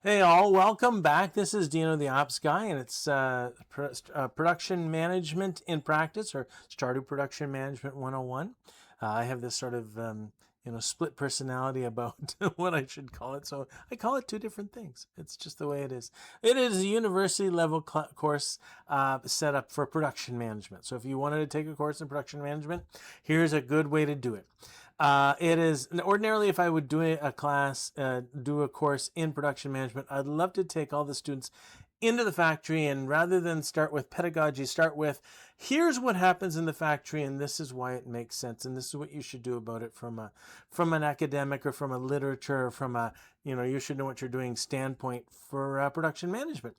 Hey all, welcome back. This is Dino the Ops Guy, and it's Production Management in Practice, or Stardew Production Management 101. I have this sort of split personality about what I should call it, so I call it two different things. It's just the way it is. It is a university level course set up for production management. So if you wanted to take a course in production management, here's a good way to do it. It is ordinarily, if I would do a class, do a course in production management, I'd love to take all the students into the factory, and rather than start with pedagogy, start with here's what happens in the factory, and this is why it makes sense, and this is what you should do about it from an academic or from a literature or from a you should know what you're doing standpoint for production management.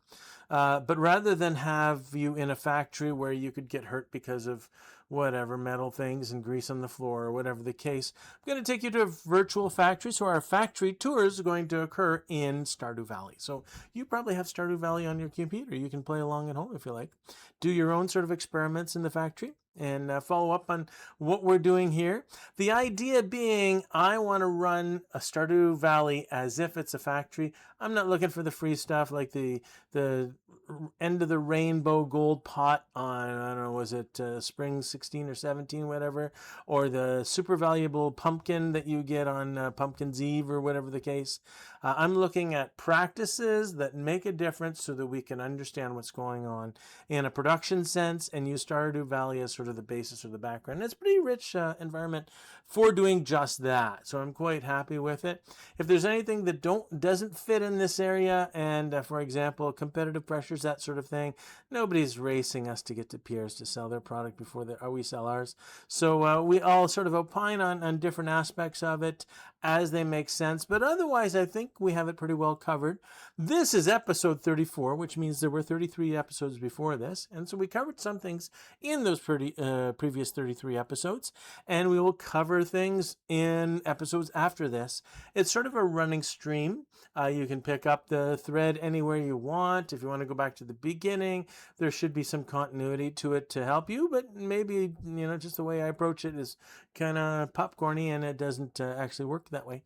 But rather than have you in a factory where you could get hurt because of whatever metal things and grease on the floor or whatever the case, I'm going to take you to a virtual factory. So our factory tours are going to occur in Stardew Valley. So you probably have Stardew Valley on your computer. You can play along at home if you like. Do your own sort of experiments in the factory and follow up on what we're doing here. The idea being, I want to run a Stardew Valley as if it's a factory. I'm not looking for the free stuff like the end of the rainbow gold pot on, I don't know, was it spring 16 or 17, whatever, or the super valuable pumpkin that you get on Pumpkin's Eve or whatever the case. I'm looking at practices that make a difference so that we can understand what's going on in a production sense and use Stardew Valley as sort of the basis or the background. It's a pretty rich environment for doing just that. So I'm quite happy with it. If there's anything that doesn't fit in this area, and for example, competitive pressures, that sort of thing, nobody's racing us to get to peers to sell their product before we sell ours. So we all sort of opine on different aspects of it as they make sense. But otherwise, I think we have it pretty well covered. This is episode 34, which means there were 33 episodes before this. And so we covered some things in those previous 33 episodes. And we will cover things in episodes after this. It's sort of a running stream. You can pick up the thread anywhere you want. If you want to go back to the beginning, there should be some continuity to it to help you. But maybe, just the way I approach it is kind of popcorny and it doesn't actually work that way.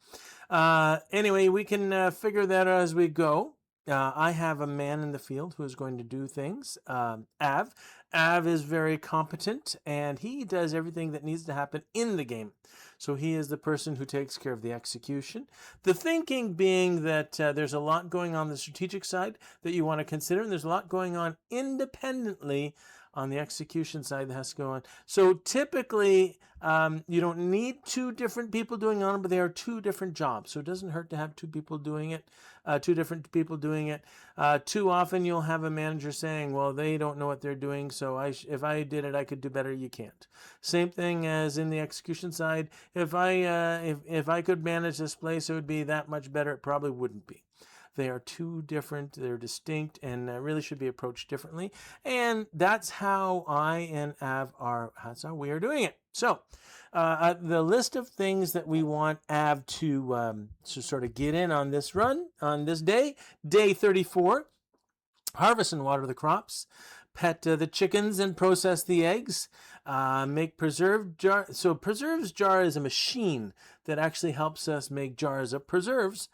Anyway, we can figure that out as we go. I have a man in the field who is going to do things. Av. Av is very competent, and he does everything that needs to happen in the game. So he is the person who takes care of the execution. The thinking being that there's a lot going on the strategic side that you want to consider, and there's a lot going on independently on the execution side that has to go on. So typically, you don't need two different people doing on it, but they are two different jobs. So it doesn't hurt to have two people doing it, two different people doing it. Too often you'll have a manager saying, well, they don't know what they're doing, so if I did it, I could do better. You can't. Same thing as in the execution side. If I could manage this place, it would be that much better. It probably wouldn't be. They are two different, they're distinct, and really should be approached differently. And that's how that's how we are doing it. So, the list of things that we want Av to sort of get in on this run, on this day 34, harvest and water the crops, pet the chickens and process the eggs, make preserved jar. So preserves jar is a machine that actually helps us make jars of preserves,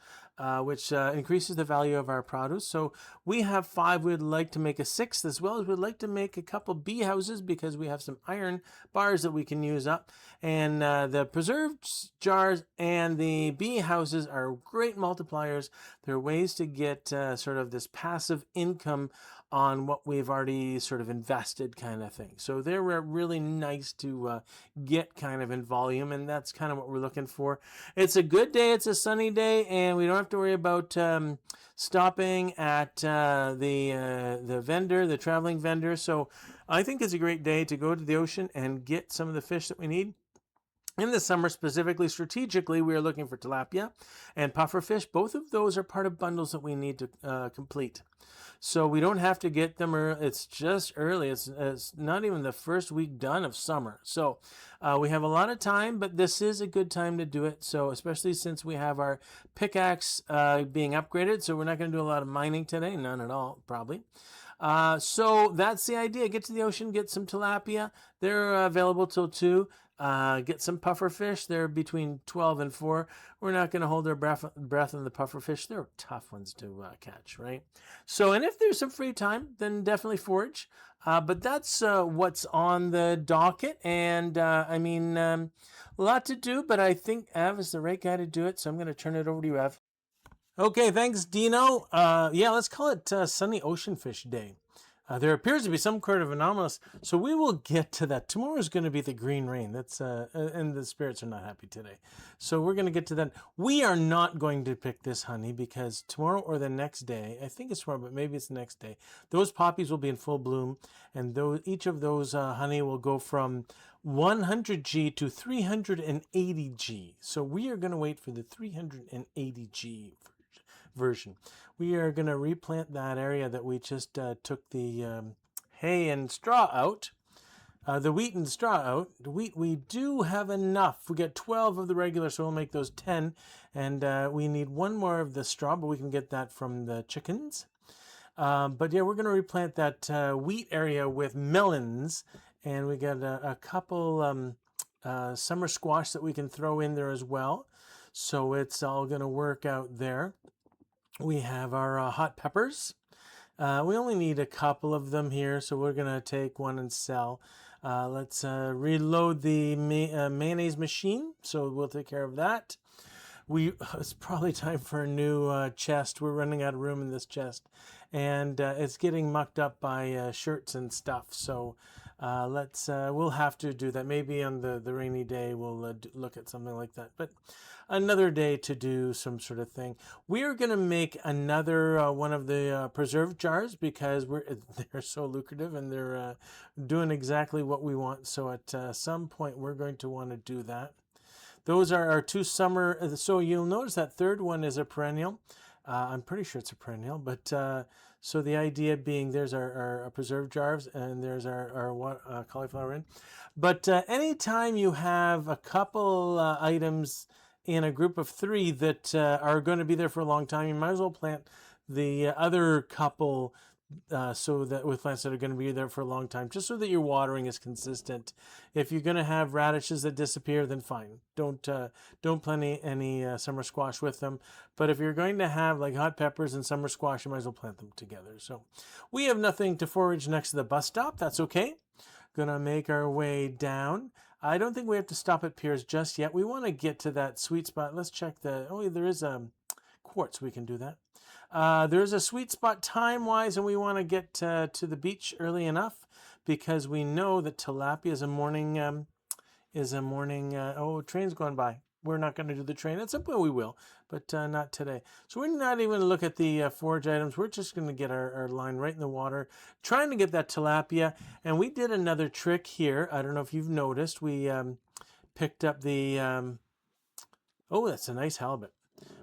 which increases the value of our produce. So we have 5. We'd like to make a 6th, as well as we'd like to make a couple bee houses because we have some iron bars that we can use up. And the preserved jars and the bee houses are great multipliers. They're ways to get sort of this passive income on what we've already sort of invested, kind of thing. So they're really nice to get kind of in volume, and that's kind of what we're looking for. It's a good day. It's a sunny day, and we don't have to worry about stopping at the vendor, the traveling vendor. So I think it's a great day to go to the ocean and get some of the fish that we need. In the summer, specifically, strategically, we are looking for tilapia and pufferfish. Both of those are part of bundles that we need to complete. So we don't have to get them, it's just early. It's not even the first week done of summer. So we have a lot of time, but this is a good time to do it. So especially since we have our pickaxe being upgraded. So we're not going to do a lot of mining today. None at all, probably. So that's the idea. Get to the ocean, get some tilapia. They're available till 2. Get some puffer fish. They're between 12 and 4. We're not going to hold our breath on the puffer fish. They're tough ones to catch, right? So, and if there's some free time, then definitely forage. But that's what's on the docket. And a lot to do, but I think Av is the right guy to do it. So I'm going to turn it over to you, Av. Okay, thanks, Dino. Yeah, let's call it Sunny Ocean Fish Day. There appears to be some kind of anomalous, so we will get to that. Tomorrow is going to be the green rain. That's and the spirits are not happy today, so we're going to get to that. We are not going to pick this honey because tomorrow or the next day, I think it's tomorrow, but maybe it's the next day. Those poppies will be in full bloom, and each of those honey will go from 100G to 380G. So we are going to wait for the 380G version. We are going to replant that area that we just took the hay and straw out, the wheat and straw out. The wheat, we do have enough. We get 12 of the regular, so we'll make those 10. And we need one more of the straw, but we can get that from the chickens. But yeah, we're going to replant that wheat area with melons. And we got a couple summer squash that we can throw in there as well. So it's all going to work out there. We have our hot peppers. We only need a couple of them here, so we're going to take one and sell. Let's reload the mayonnaise machine, so we'll take care of that. It's probably time for a new chest. We're running out of room in this chest, and it's getting mucked up by shirts and stuff. So we'll have to do that. Maybe on the rainy day we'll look at something like that. But another day to do some sort of thing. We are going to make another one of the preserve jars because they're so lucrative and they're doing exactly what we want. So at some point we're going to want to do that. Those are our 2 summer. So you'll notice that third one is a perennial. I'm pretty sure it's a perennial, but so the idea being there's our preserve jars and there's our cauliflower in. But anytime you have a couple items in a group of 3 that are going to be there for a long time, you might as well plant the other couple so that with plants that are going to be there for a long time, just so that your watering is consistent. If you're going to have radishes that disappear, then fine. Don't plant any summer squash with them. But if you're going to have like hot peppers and summer squash, you might as well plant them together. So we have nothing to forage next to the bus stop. That's okay. Gonna make our way down. I don't think we have to stop at Piers just yet. We want to get to that sweet spot. Let's check there is a quartz. We can do that. There's a sweet spot time-wise, and we want to get to the beach early enough because we know that tilapia is a morning. Train's going by. We're not going to do the train. At some point we will, but not today. So we're not even going to look at the forage items. We're just going to get our line right in the water, trying to get that tilapia. And we did another trick here. I don't know if you've noticed. We picked up the... that's a nice halibut.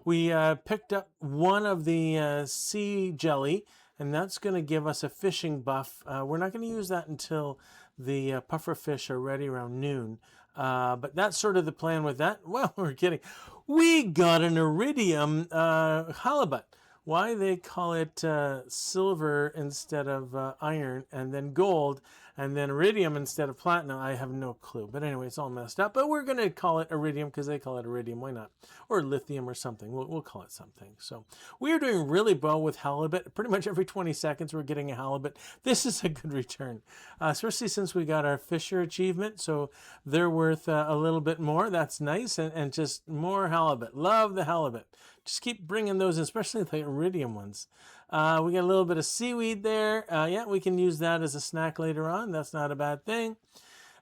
We picked up one of the sea jelly, and that's going to give us a fishing buff. We're not going to use that until the puffer fish are ready around noon. But that's sort of the plan with that. Well, we're kidding. We got an iridium halibut. Why they call it silver instead of iron, and then gold, and then iridium instead of platinum, I have no clue. But anyway, it's all messed up. But we're going to call it iridium because they call it iridium. Why not? Or lithium or something. We'll call it something. So we are doing really well with halibut. Pretty much every 20 seconds we're getting a halibut. This is a good return, especially since we got our Fisher achievement. So they're worth a little bit more. That's nice. And just more halibut. Love the halibut. Just keep bringing those, especially the iridium ones. We got a little bit of seaweed there. Yeah, we can use that as a snack later on. That's not a bad thing.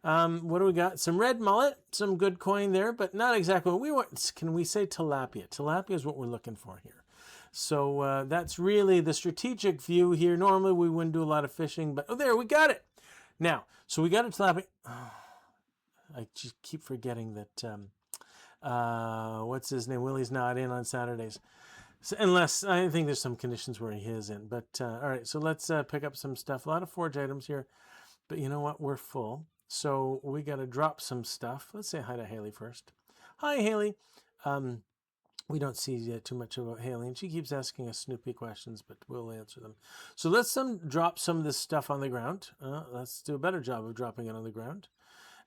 What do we got? Some red mullet, some good coin there, but not exactly what we want. Can we say tilapia? Tilapia is what we're looking for here. So that's really the strategic view here. Normally we wouldn't do a lot of fishing, but there, we got it. Now, so we got a tilapia. Oh, I just keep forgetting that... what's his name? Willie's not in on Saturdays. So, unless, I think there's some conditions where he is in. But, all right, so let's pick up some stuff. A lot of forage items here. But you know what? We're full. So we got to drop some stuff. Let's say hi to Haley first. Hi, Haley. We don't see too much about Haley, and she keeps asking us Snoopy questions, but we'll answer them. So let's drop some of this stuff on the ground. Let's do a better job of dropping it on the ground.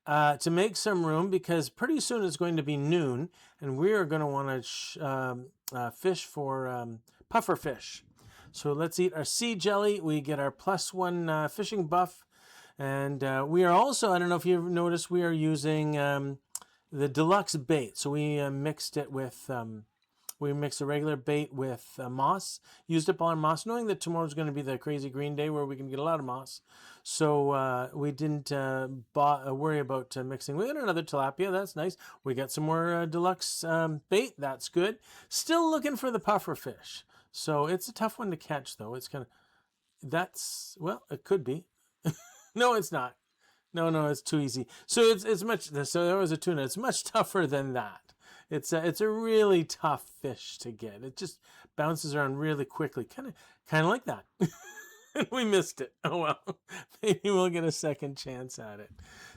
To make some room, because pretty soon it's going to be noon, and we are going to want to fish for puffer fish. So let's eat our sea jelly. We get our +1 fishing buff, and we are also, I don't know if you've noticed, we are using the deluxe bait. So we mixed it with... we mixed a regular bait with moss, used up all our moss, knowing that tomorrow's going to be the crazy green day where we can get a lot of moss. So we didn't worry about mixing. We got another tilapia. That's nice. We got some more deluxe bait. That's good. Still looking for the puffer fish. So it's a tough one to catch, though. It's kind of, well, it could be. No, it's not. No, it's too easy. So it's much, so there was a tuna. It's much tougher than that. It's a really tough fish to get. It just bounces around really quickly, kind of like that. And we missed it. Oh well, maybe we'll get a second chance at it.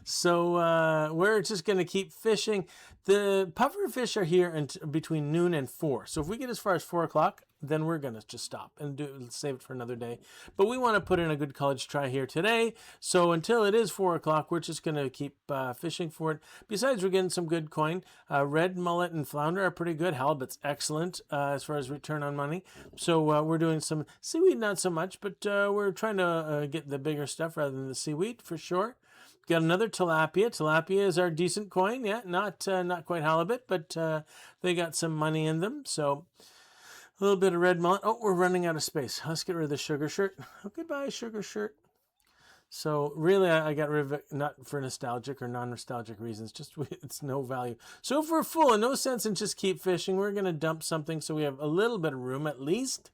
So we're just going to keep fishing. The puffer fish are here between noon and 4. So if we get as far as 4 o'clock, then we're going to just stop and save it for another day. But we want to put in a good college try here today. So until it is 4 o'clock, we're just going to keep fishing for it. Besides, we're getting some good coin. Red mullet and flounder are pretty good. Halibut's excellent as far as return on money. So we're doing some seaweed, not so much, but we're trying to get the bigger stuff rather than the seaweed for sure. Got another tilapia. Tilapia is our decent coin. Yeah, not quite halibut, but they got some money in them. So a little bit of red mullet. Oh, we're running out of space. Let's get rid of the sugar shirt. Oh, goodbye, sugar shirt. So really, I got rid of it not for nostalgic or non-nostalgic reasons. Just it's no value. So if we're full and no sense in just keep fishing, we're going to dump something so we have a little bit of room at least.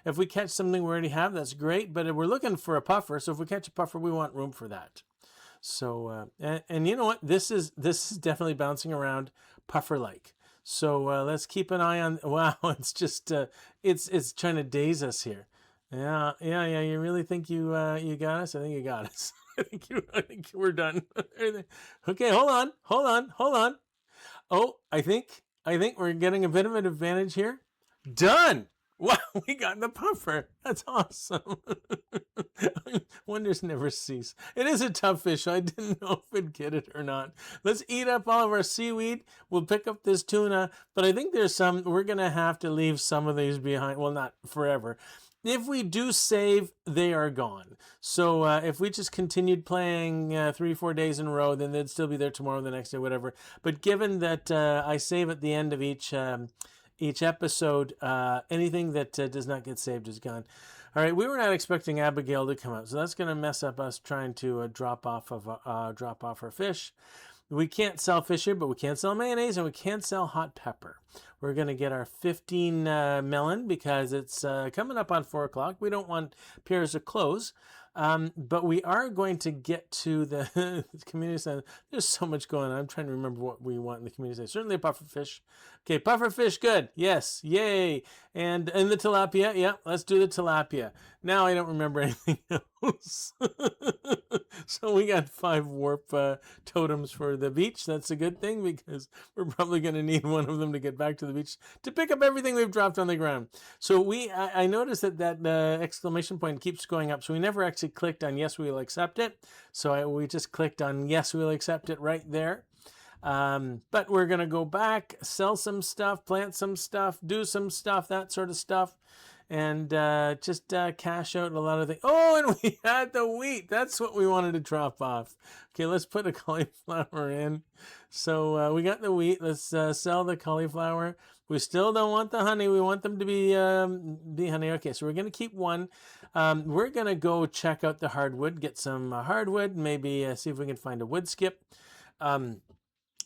If we catch something we already have, that's great. But we're looking for a puffer. So if we catch a puffer, we want room for that. So and you know what? This is definitely bouncing around puffer-like. So let's keep an eye on. Wow, it's just it's trying to daze us here. Yeah. You really think you got us? I think you got us. I think we're done. Okay, hold on. Oh, I think we're getting a bit of an advantage here. Done. Wow, we got the puffer. That's awesome. Wonders never cease. It is a tough fish. So I didn't know if we'd get it or not. Let's eat up all of our seaweed. We'll pick up this tuna. But I think there's we're going to have to leave some of these behind. Well, not forever. If we do save, they are gone. So if we just continued playing 3-4 days in a row, then they'd still be there tomorrow, the next day, whatever. But given that I save at the end of each episode, anything that does not get saved is gone. All right, we were not expecting Abigail to come out, so that's going to mess up us trying to drop off our fish. We can't sell fish here, but we can sell mayonnaise and we can sell hot pepper. We're going to get our 15 melon because it's coming up on 4 o'clock. We don't want Pierre's to close. But we are going to get to the community center. There's so much going on. I'm trying to remember what we want in the community center. Certainly a puffer fish. Okay, puffer fish, good. Yes, yay. And the tilapia, yeah, let's do the tilapia. Now I don't remember anything else. So we got 5 warp totems for the beach. That's a good thing because we're probably going to need one of them to get back to the beach to pick up everything we've dropped on the ground. So I noticed that exclamation point keeps going up. So we never actually clicked on yes, we'll accept it. So we just clicked on yes, we'll accept it right there. But we're going to go back, sell some stuff, plant some stuff, do some stuff, that sort of stuff. And just cash out a lot of things. Oh, and we had the wheat. That's what we wanted to drop off. Okay, let's put a cauliflower in. So we got the wheat. Let's sell the cauliflower. We still don't want the honey. We want them to be honey. Okay, so we're going to keep one. We're going to go check out the hardwood, get some hardwood, maybe see if we can find a wood skip. And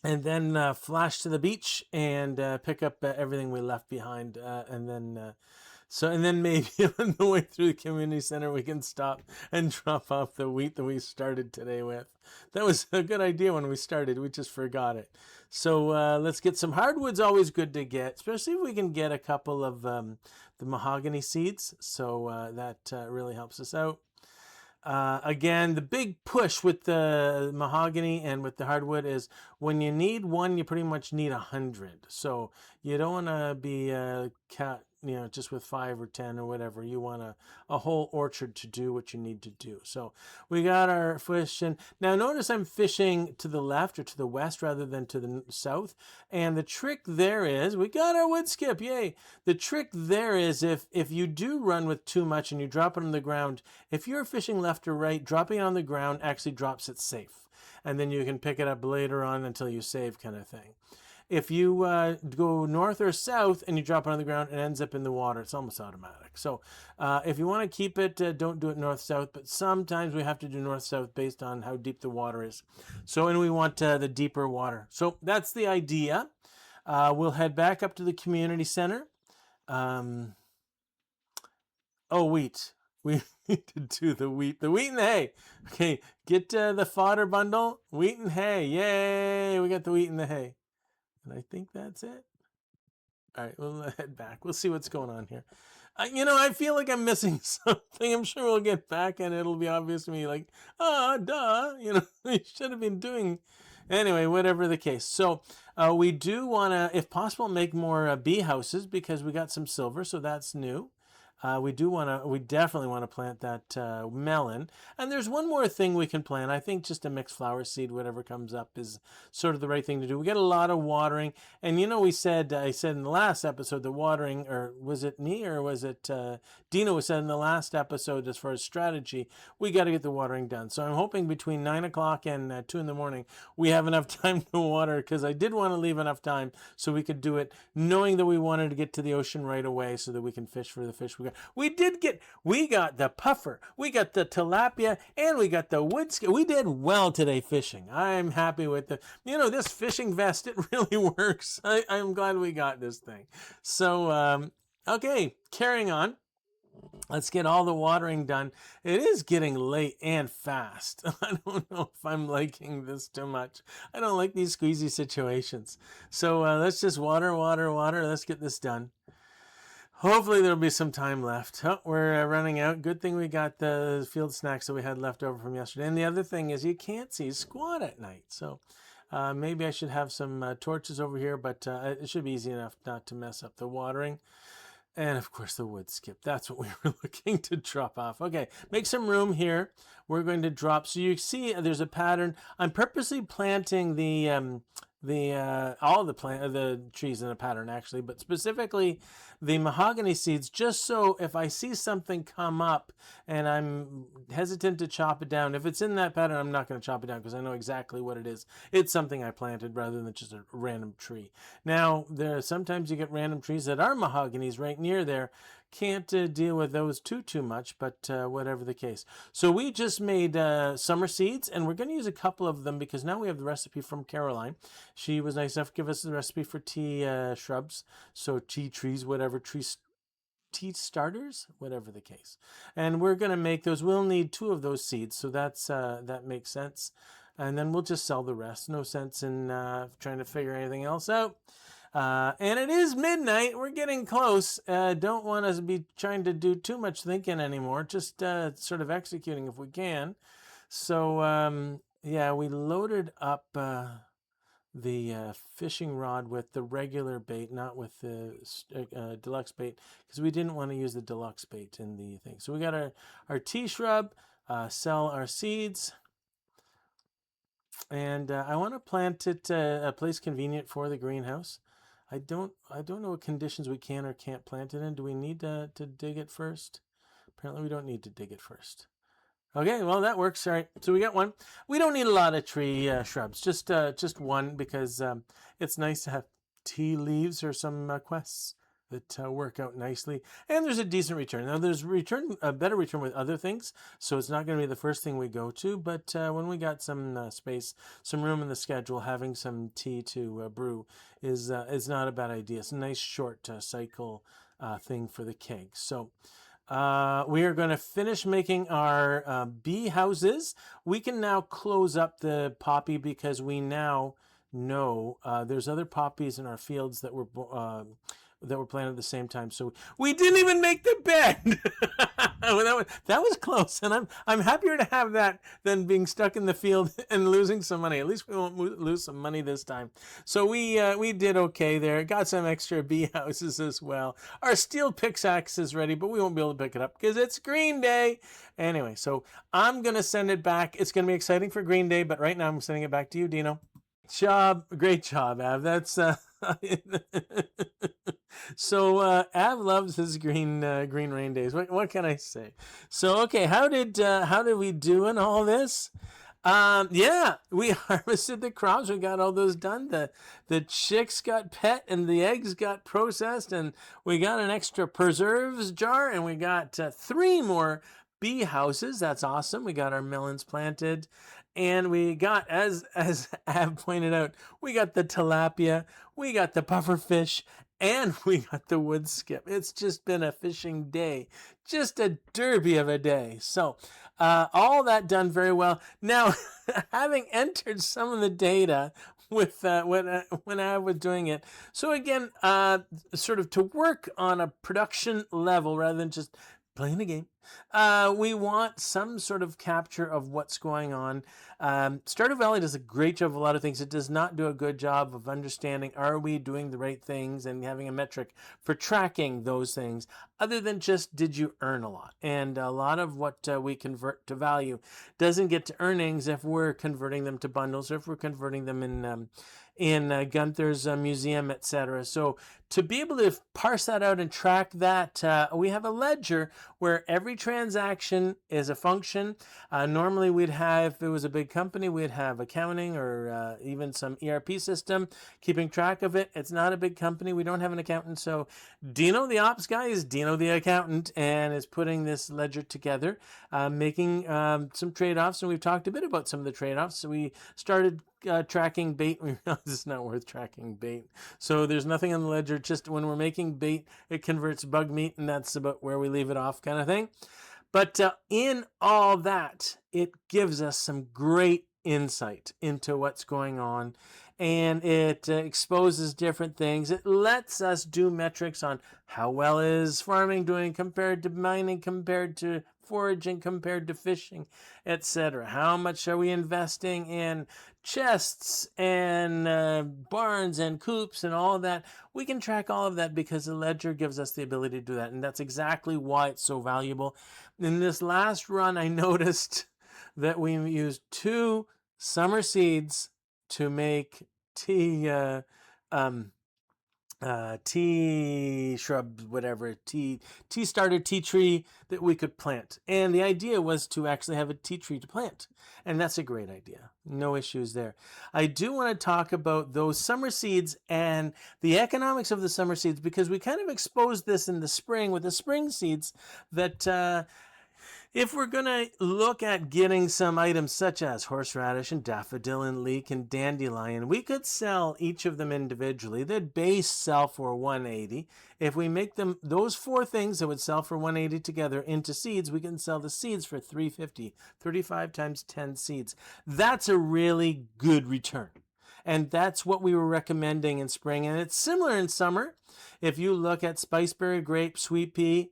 then flash to the beach and pick up everything we left behind. And then maybe on the way through the community center, we can stop and drop off the wheat that we started today with. That was a good idea when we started. We just forgot it. So let's get some hardwoods. Always good to get, especially if we can get a couple of the mahogany seeds. So that really helps us out. Again, the big push with the mahogany and with the hardwood is when you need one, you pretty much need 100. So you don't want to be just with 5 or 10 or whatever. You want a whole orchard to do what you need to do. So we got our fish. And now notice I'm fishing to the left or to the west rather than to the south. And the trick there is, we got our wood skip, yay. The trick there is if you do run with too much and you drop it on the ground, if you're fishing left or right, dropping it on the ground actually drops it safe. And then you can pick it up later on until you save, kind of thing. If you go north or south and you drop it on the ground, it ends up in the water. It's almost automatic. So if you want to keep it, don't do it north-south. But sometimes we have to do north-south based on how deep the water is. So, and we want the deeper water. So that's the idea. We'll head back up to the community center. Wheat. We need to do the wheat and the hay. Okay, get the fodder bundle, wheat and hay. Yay, we got the wheat and the hay. And I think that's it. All right, we'll head back. We'll see what's going on here. I feel like I'm missing something. I'm sure we'll get back and it'll be obvious to me like, duh. You should have been doing. Anyway, whatever the case. So we do want to, if possible, make more bee houses because we got some silver, so that's new. We definitely want to plant that melon. And there's one more thing we can plant. I think just a mixed flower seed, whatever comes up, is sort of the right thing to do. We get a lot of watering. And I said in the last episode that watering, or was it me or was it Dino said in the last episode as far as strategy, we got to get the watering done. So I'm hoping between 9 o'clock and 2 in the morning, we have enough time to water because I did want to leave enough time so we could do it knowing that we wanted to get to the ocean right away so that we can fish for the fish we got. We got the puffer, we got the tilapia, and we got the wood skip. We did well today fishing. I'm happy with this fishing vest. It really works. I'm glad we got this thing. So, okay, carrying on. Let's get all the watering done. It is getting late and fast. I don't know if I'm liking this too much. I don't like these squeezy situations. So let's just water. Let's get this done. Hopefully there'll be some time left. Oh, we're running out. Good thing we got the field snacks that we had left over from yesterday. And the other thing is you can't see squat at night. So maybe I should have some torches over here, but it should be easy enough not to mess up the watering. And of course the wood skip. That's what we were looking to drop off. Okay, make some room here. We're going to drop. So you see there's a pattern. I'm purposely planting all the trees in a pattern actually, but specifically the mahogany seeds, just so if I see something come up and I'm hesitant to chop it down, if it's in that pattern, I'm not going to chop it down because I know exactly what it is. It's something I planted rather than just a random tree. Now, sometimes you get random trees that are mahoganies right near there. Can't deal with those too much, but whatever the case. So we just made summer seeds, and we're going to use a couple of them because now we have the recipe from Caroline. She was nice enough to give us the recipe for tea shrubs, so tea trees, whatever tea starters, whatever the case. And we're going to make those. We'll need 2 of those seeds, so that makes sense. And then we'll just sell the rest. No sense in trying to figure anything else out. And it is midnight. We're getting close. Don't want us to be trying to do too much thinking anymore. Just sort of executing if we can. So, we loaded up the fishing rod with the regular bait, not with the deluxe bait, because we didn't want to use the deluxe bait in the thing. So we got our tea shrub, sell our seeds. And I want to plant it a place convenient for the greenhouse. I don't know what conditions we can or can't plant it in. Do we need to dig it first? Apparently we don't need to dig it first. Okay, well that works. All right, so we got one. We don't need a lot of tree shrubs, just one because it's nice to have tea leaves or some quests that work out nicely. And there's a decent return. Now there's a better return with other things, so it's not going to be the first thing we go to, but when we got some space, some room in the schedule, having some tea to brew is not a bad idea. It's a nice short cycle thing for the keg. So we are going to finish making our bee houses. We can now close up the poppy because we now know there's other poppies in our fields that were planted at the same time. So we didn't even make the bed. That that was close, and I'm happier to have that than being stuck in the field and losing some money. At least we won't lose some money this time. So we did okay there. Got some extra bee houses as well. Our steel pickaxe is ready, but we won't be able to pick it up because it's Green Day. Anyway, so I'm gonna send it back. It's gonna be exciting for Green Day, but right now I'm sending it back to you, Dino. Great job, Av. That's so Av loves his green rain days. What can I say? So okay, how did we do in all this? Yeah, we harvested the crops. We got all those done. The chicks got pet and the eggs got processed, and we got an extra preserves jar, and we got 3 more bee houses. That's awesome. We got our melons planted, and we got, as Ab pointed out, we got the tilapia, we got the puffer fish, and we got the wood skip. It's just been a fishing day, just a derby of a day. So all that done very well. Now, having entered some of the data with when I was doing it, so again, sort of to work on a production level rather than just playing the game, we want some sort of capture of what's going on. Stardew Valley does a great job of a lot of things. It does not do a good job of understanding, are we doing the right things, and having a metric for tracking those things, other than just, did you earn a lot? And a lot of what we convert to value doesn't get to earnings if we're converting them to bundles, or if we're converting them in Gunther's museum, etc. So to be able to parse that out and track that, we have a ledger where every transaction is a function. Normally we'd have, if it was a big company, we'd have accounting or even some ERP system keeping track of it. It's not a big company. We don't have an accountant. So Dino, the ops guy, is Dino, the accountant, and is putting this ledger together, making some trade-offs. And we've talked a bit about some of the trade-offs. So we started tracking bait. We realized it's not worth tracking bait. So there's nothing on the ledger. Just when we're making bait, it converts bug meat, and that's about where we leave it off, kind of thing. But in all that, it gives us some great insight into what's going on, and it exposes different things. It lets us do metrics on how well is farming doing compared to mining, compared to foraging, compared to fishing, etc. How much are we investing in chests and barns and coops and all of that? We can track all of that because the ledger gives us the ability to do that, and that's exactly why it's so valuable. In this last run, I noticed that we used 2 summer seeds to make tea shrub, whatever, tea starter, tea tree that we could plant. And the idea was to actually have a tea tree to plant. And that's a great idea. No issues there. I do want to talk about those summer seeds and the economics of the summer seeds, because we kind of exposed this in the spring with the spring seeds, that if we're going to look at getting some items such as horseradish and daffodil and leek and dandelion, we could sell each of them individually. They'd base sell for $180. If we make them, those 4 things that would sell for $180 together into seeds, we can sell the seeds for $350. 35 times 10 seeds. That's a really good return. And that's what we were recommending in spring. And it's similar in summer. If you look at spiceberry, grape, sweet pea,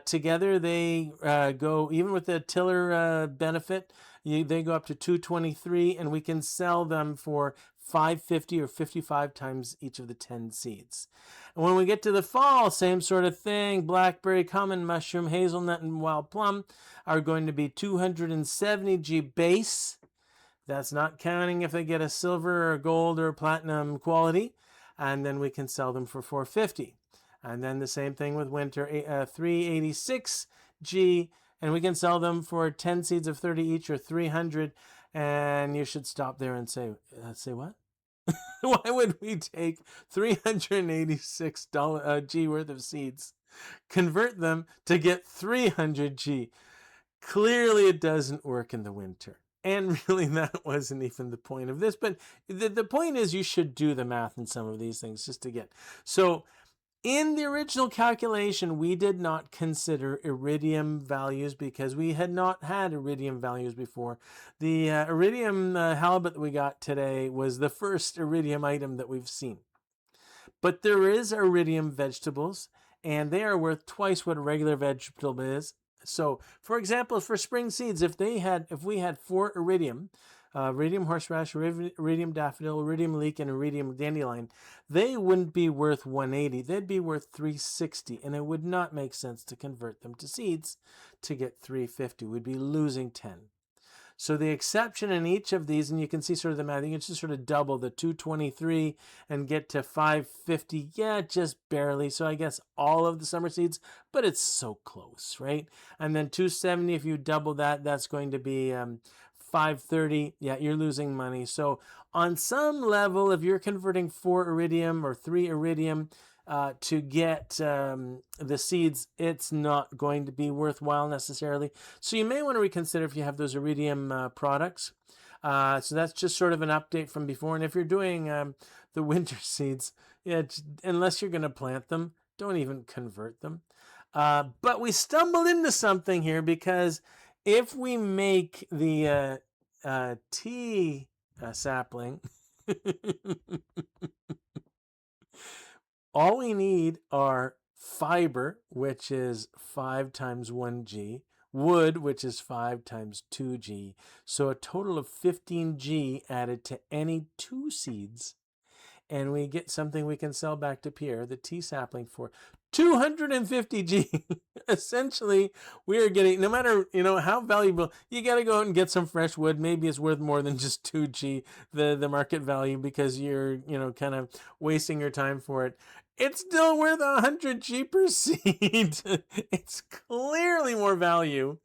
together they go, even with the tiller benefit, they go up to $223, and we can sell them for $550 or 55 times each of the 10 seeds. And when we get to the fall, same sort of thing. Blackberry, common mushroom, hazelnut, and wild plum are going to be 270 G base. That's not counting if they get a silver or gold or platinum quality, and then we can sell them for $450. And then the same thing with winter, 386 G, and we can sell them for 10 seeds of 30 each, or 300. And you should stop there and say what? Why would we take $386 G worth of seeds, convert them to get 300 G? Clearly it doesn't work in the winter. And really, that wasn't even the point of this. But the point is, you should do the math in some of these things just to get. So in the original calculation, we did not consider iridium values because we had not had iridium values before. The iridium halibut that we got today was the first iridium item that we've seen. But there is iridium vegetables, and they are worth twice what a regular vegetable is. So, for example, for spring seeds, if we had 4 iridium, iridium horseradish, iridium daffodil, iridium leek, and iridium dandelion, they wouldn't be worth 180. They'd be worth 360, and it would not make sense to convert them to seeds to get 350. We'd be losing 10. So the exception in each of these, and you can see sort of the math, you can just sort of double the 223 and get to 550. Yeah, just barely. So I guess all of the summer seeds, but it's so close, right? And then 270, if you double that, that's going to be 530. Yeah, you're losing money. So on some level, if you're converting 4 iridium or 3 iridium, to get the seeds, it's not going to be worthwhile necessarily. So you may want to reconsider if you have those iridium products. So that's just sort of an update from before. And if you're doing the winter seeds, yeah, unless you're going to plant them, don't even convert them. But we stumbled into something here, because if we make the tea sapling, all we need are fiber, which is 5 times 1G, wood, which is 5 times 2G. So a total of 15G added to any 2 seeds. And we get something we can sell back to Pierre, the tea sapling, for 250G. Essentially, we are getting, no matter, how valuable, you got to go out and get some fresh wood. Maybe it's worth more than just 2G, the market value, because you're, kind of wasting your time for it. It's still worth 100G per seed. It's clearly more value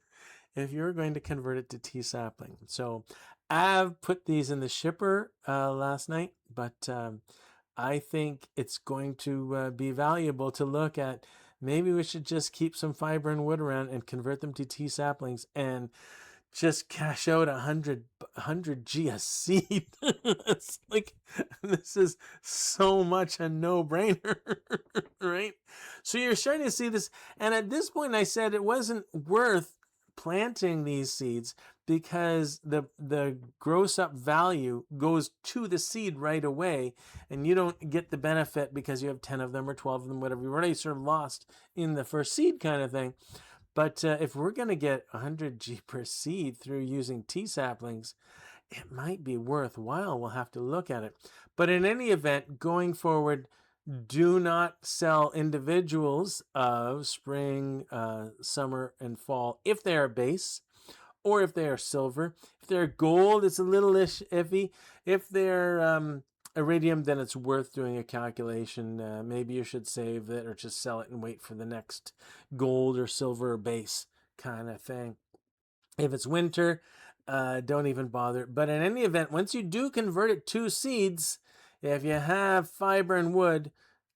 if you're going to convert it to tea sapling. So I've put these in the shipper last night, but I think it's going to be valuable to look at. Maybe we should just keep some fiber and wood around and convert them to tea saplings and just cash out 100G a seed. It's like, this is so much a no-brainer, right? So you're starting to see this. And at this point, I said it wasn't worth planting these seeds, because the gross up value goes to the seed right away, and you don't get the benefit because you have 10 of them or 12 of them, whatever. You've already sort of lost in the first seed kind of thing. But if we're going to get 100G per seed through using tea saplings, it might be worthwhile. We'll have to look at it. But in any event, going forward, do not sell individuals of spring, summer, and fall if they are base, or if they are silver. If they're gold, it's a little iffy. If they're iridium, then it's worth doing a calculation. Maybe you should save it or just sell it and wait for the next gold or silver base kind of thing. If it's winter, don't even bother. But in any event, once you do convert it to seeds, if you have fiber and wood,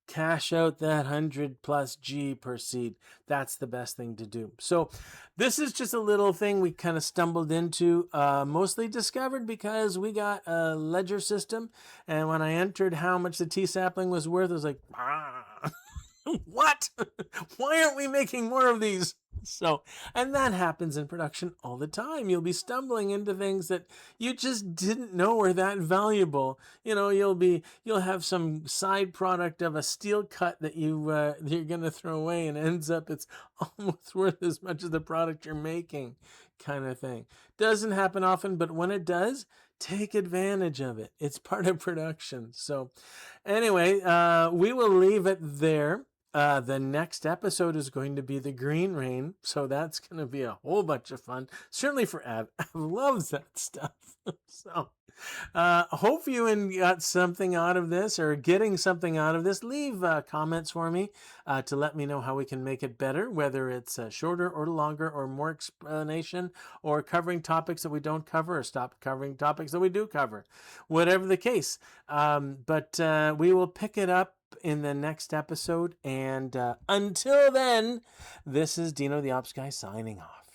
cash out that 100+ G per seed. That's the best thing to do. So this is just a little thing we kind of stumbled into, mostly discovered because we got a ledger system. And when I entered how much the tea sapling was worth, I was like, what? Why aren't we making more of these? So, and that happens in production all the time. You'll be stumbling into things that you just didn't know were that valuable. You'll have some side product of a steel cut that you're going to throw away, and ends up it's almost worth as much as the product you're making, kind of thing. Doesn't happen often, but when it does, take advantage of it. It's part of production. So anyway, we will leave it there. The next episode is going to be the green rain, so that's going to be a whole bunch of fun. Certainly for Av. Av loves that stuff. So hope you got something out of this, or getting something out of this. Leave comments for me to let me know how we can make it better, whether it's shorter or longer, or more explanation, or covering topics that we don't cover, or stop covering topics that we do cover. Whatever the case. But we will pick it up in the next episode, and until then, this is Dino the Ops Guy signing off.